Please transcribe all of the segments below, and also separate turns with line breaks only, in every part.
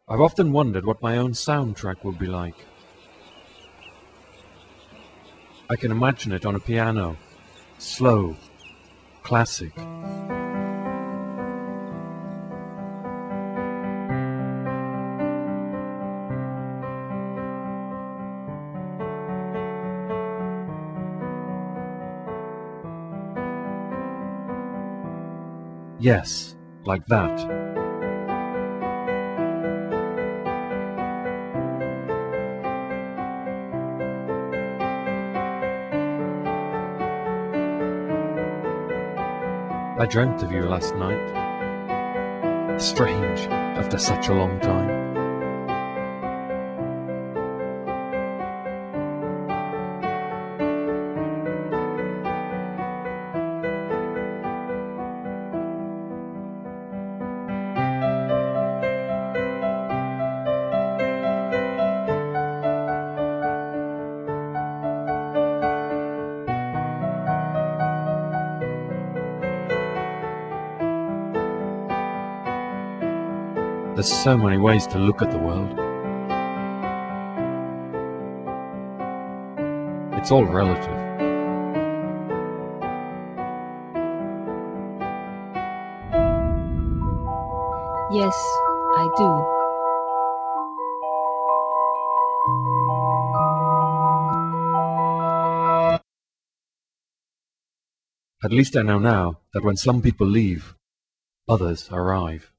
I've often wondered what my own soundtrack would be like. I can imagine it on a piano, slow, classic. Yes, like that. I dreamt of you last night. Strange, after such a long time. There's so many ways to look at the world. It's all relative.
Yes, I do.
At least I know now that when some people leave, others arrive.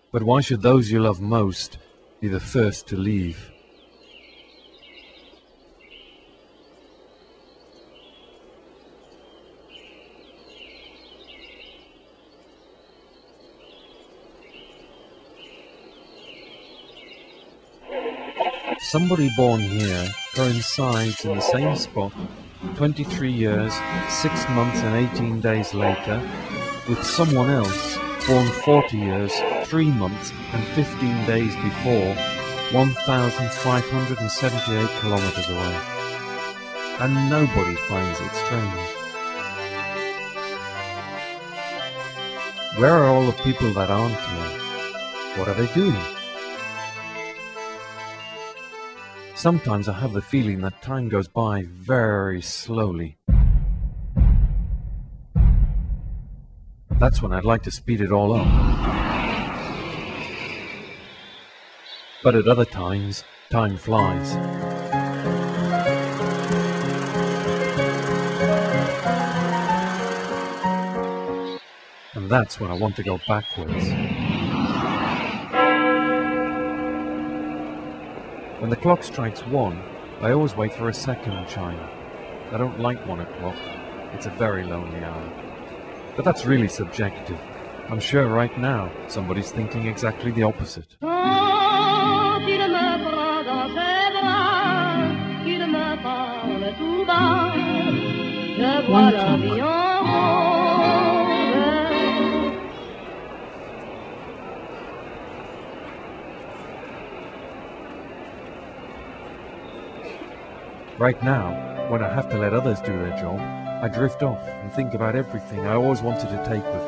But why should those you love most be the first to leave? Somebody born here coincides in the same spot 23 years, 6 months and 18 days later with someone else born 40 years, 3 months and 15 days before, 1,578 kilometers away. And nobody finds it strange. Where are all the people that aren't here? What are they doing? Sometimes I have the feeling that time goes by very slowly. That's when I'd like to speed it all up. But at other times, time flies. And that's when I want to go backwards. When the clock strikes 1, I always wait for a second chime. I don't like 1 o'clock. It's a very lonely hour. But that's really subjective. I'm sure right now somebody's thinking exactly the opposite. Right now, when I have to let others do their job, I drift off and think about everything I always wanted to take with me.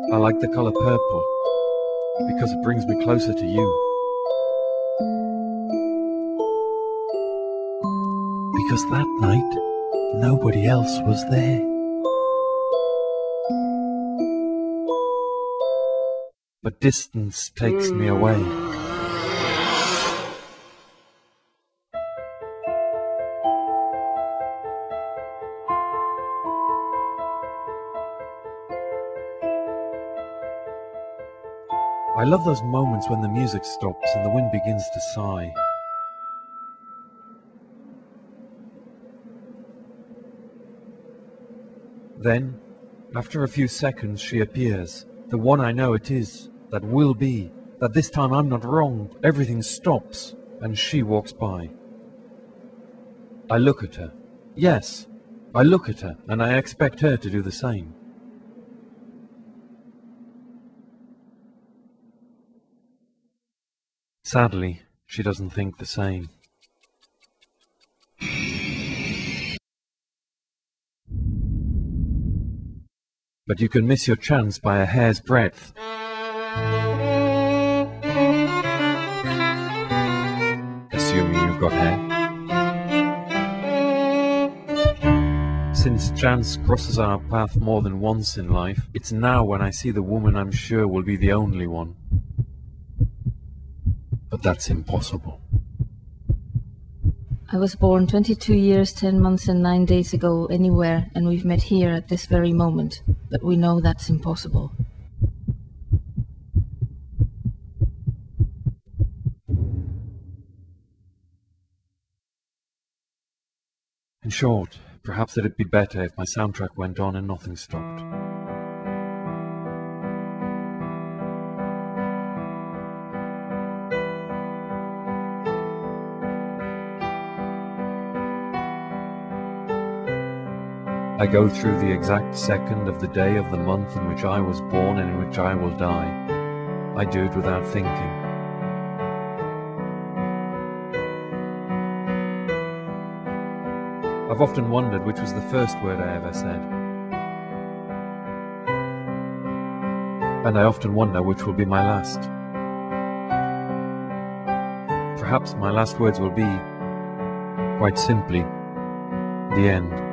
I like the color purple because it brings me closer to you. Because that night, nobody else was there. But distance takes me away. I love those moments when the music stops and the wind begins to sigh. Then, after a few seconds, she appears. The one I know it is, that will be, that this time I'm not wrong. Everything stops, and she walks by. I look at her. Yes, I look at her, and I expect her to do the same. Sadly, she doesn't think the same. But you can miss your chance by a hair's breadth. Assuming you've got hair. Since chance crosses our path more than once in life, it's now when I see the woman I'm sure will be the only one. But that's impossible.
I was born 22 years, 10 months and 9 days ago anywhere, and we've met here at this very moment. But we know that's impossible.
In short, perhaps it'd be better if my soundtrack went on and nothing stopped. I go through the exact second of the day of the month in which I was born and in which I will die. I do it without thinking. I've often wondered which was the first word I ever said. And I often wonder which will be my last. Perhaps my last words will be, quite simply, the end.